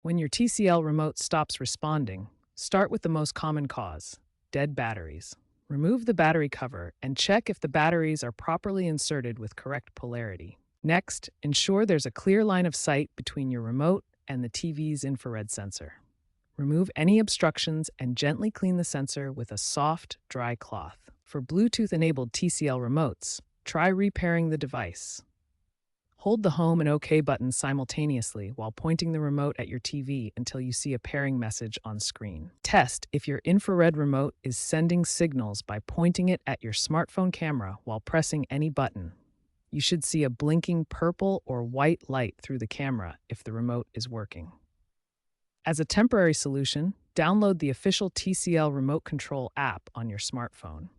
When your TCL remote stops responding, start with the most common cause, dead batteries. Remove the battery cover and check if the batteries are properly inserted with correct polarity. Next, ensure there's a clear line of sight between your remote and the TV's infrared sensor. Remove any obstructions and gently clean the sensor with a soft, dry cloth. For Bluetooth-enabled TCL remotes, try repairing the device. Hold the Home and OK buttons simultaneously while pointing the remote at your TV until you see a pairing message on screen. Test if your infrared remote is sending signals by pointing it at your smartphone camera while pressing any button. You should see a blinking purple or white light through the camera if the remote is working. As a temporary solution, download the official TCL Remote Control app on your smartphone.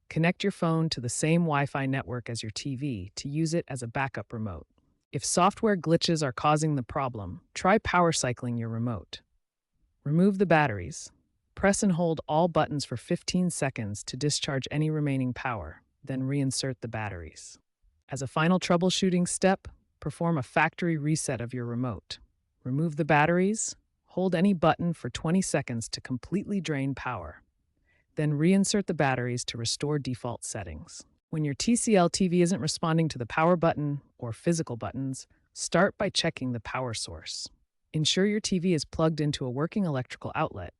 Connect your phone to the same Wi-Fi network as your TV to use it as a backup remote. If software glitches are causing the problem, try power cycling your remote. Remove the batteries. Press and hold all buttons for 15 seconds to discharge any remaining power, then reinsert the batteries. As a final troubleshooting step, perform a factory reset of your remote. Remove the batteries, hold any button for 20 seconds to completely drain power. Then reinsert the batteries to restore default settings. When your TCL TV isn't responding to the power button or physical buttons, start by checking the power source. Ensure your TV is plugged into a working electrical outlet.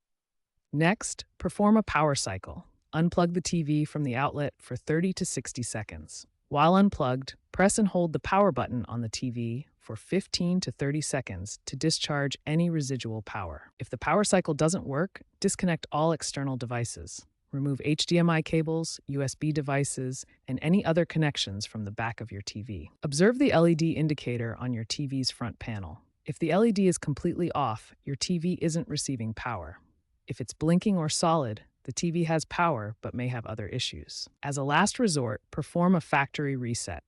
Next, perform a power cycle. Unplug the TV from the outlet for 30 to 60 seconds. While unplugged, press and hold the power button on the TV for 15 to 30 seconds to discharge any residual power. If the power cycle doesn't work, disconnect all external devices. Remove HDMI cables, USB devices, and any other connections from the back of your TV. Observe the LED indicator on your TV's front panel. If the LED is completely off, your TV isn't receiving power. If it's blinking or solid, the TV has power but may have other issues. As a last resort, perform a factory reset.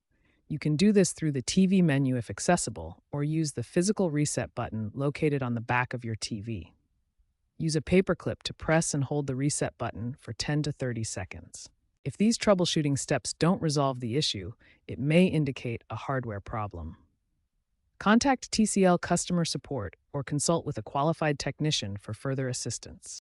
You can do this through the TV menu if accessible, or use the physical reset button located on the back of your TV. Use a paperclip to press and hold the reset button for 10 to 30 seconds. If these troubleshooting steps don't resolve the issue, it may indicate a hardware problem. Contact TCL customer support or consult with a qualified technician for further assistance.